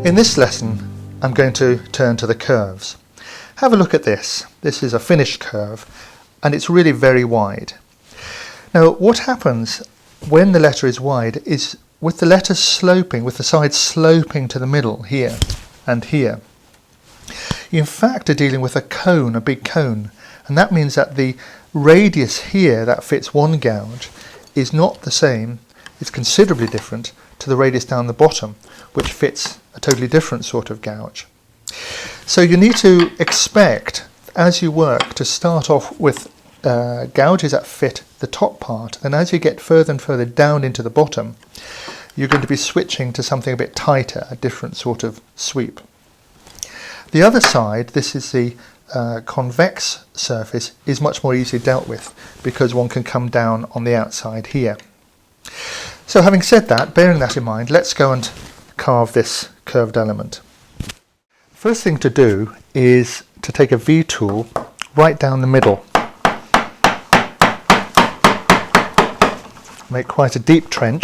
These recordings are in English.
In this lesson I'm going to turn to the curves. Have a look at this. This is a finished curve and it's really very wide. Now what happens when the letter is wide is with the letters sloping, with the sides sloping to the middle here and here, you in fact are dealing with a cone, a big cone, and that means that the radius here that fits one gouge is not the same, it's considerably different to the radius down the bottom, which fits a totally different sort of gouge. So you need to expect, as you work, to start off with gouges that fit the top part, and as you get further and further down into the bottom, you're going to be switching to something a bit tighter, a different sort of sweep. The other side, this is the convex surface, is much more easily dealt with because one can come down on the outside here. So having said that, bearing that in mind, let's go and carve this curved element. First thing to do is to take a V tool right down the middle. Make quite a deep trench.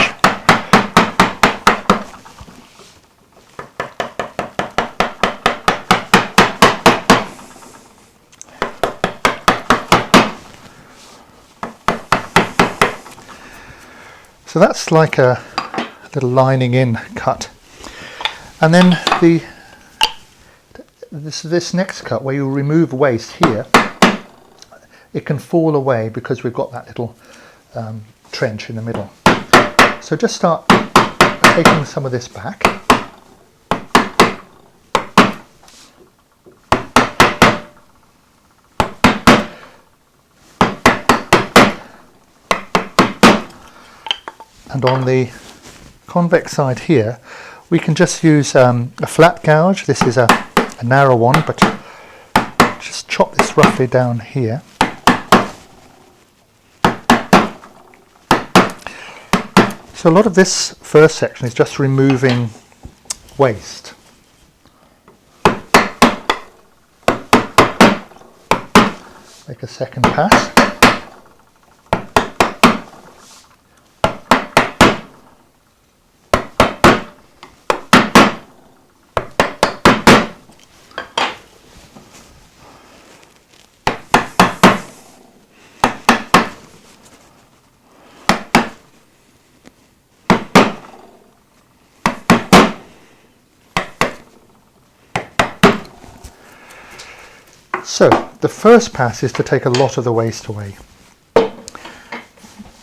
So that's like a little lining in cut. And then this next cut, where you remove waste here, it can fall away because we've got that little trench in the middle. So just start taking some of this back. And on the convex side here, we can just use a flat gouge. This is a narrow one, but just chop this roughly down here. So a lot of this first section is just removing waste. Make a second pass. So the first pass is to take a lot of the waste away.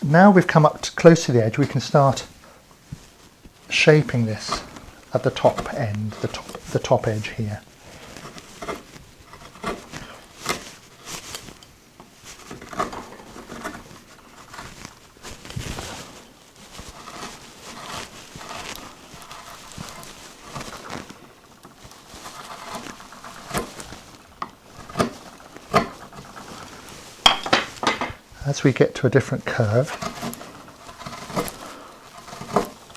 Now we've come up close to the edge, we can start shaping this at the top end, the top edge here. As we get to a different curve,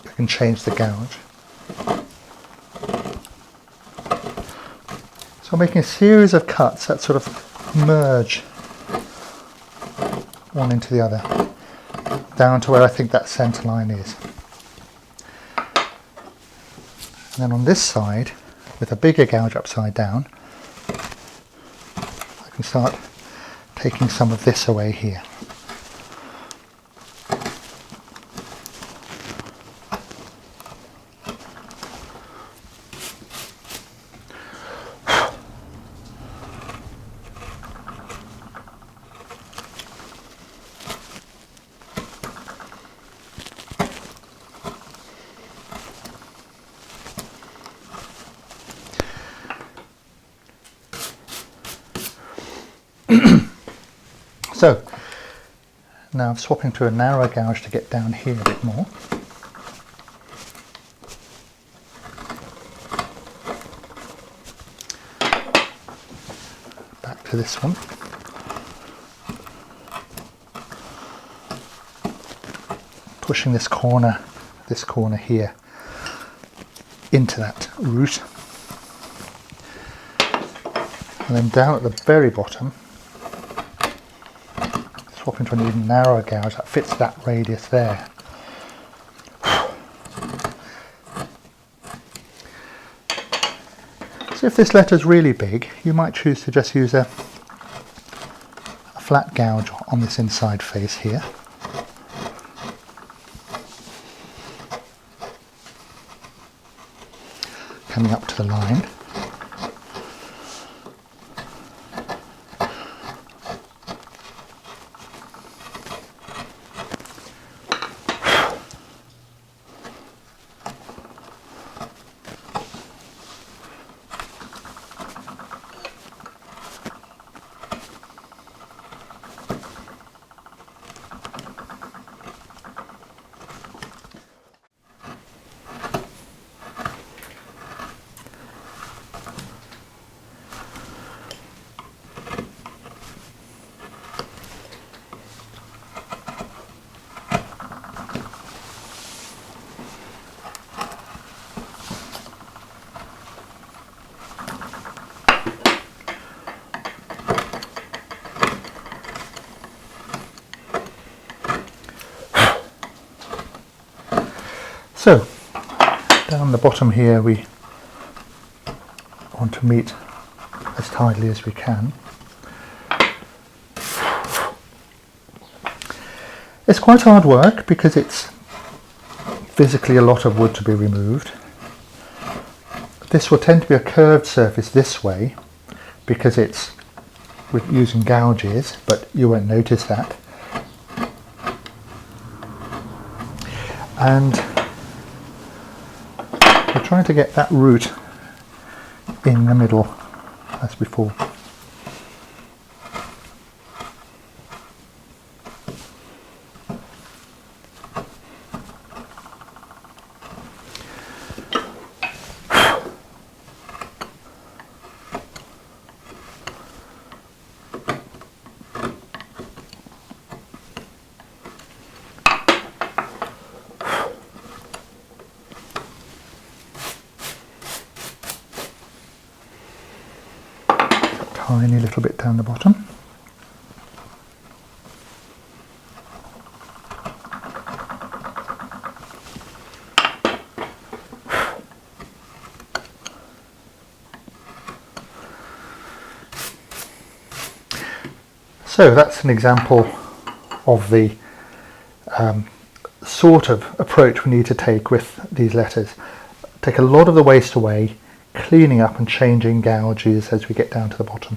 we can change the gouge. So I'm making a series of cuts that sort of merge one into the other, down to where I think that centre line is. And then on this side, with a bigger gouge upside down, I can start taking some of this away here. So now I'm swapping to a narrow gouge to get down here a bit more. Back to this one. Pushing this corner here into that root. And then down at the very bottom, swap into an even narrower gouge that fits that radius there. if this letter is really big, you might choose to just use a flat gouge on this inside face here. Coming up to the line. So, down the bottom here we want to meet as tidily as we can. It's quite hard work because it's physically a lot of wood to be removed. This will tend to be a curved surface this way because it's with using gouges, but you won't notice that. And we're trying to get that root in the middle as before. Tiny little bit down the bottom. So that's an example of the sort of approach we need to take with these letters. Take a lot of the waste away, cleaning up and changing gouges as we get down to the bottom.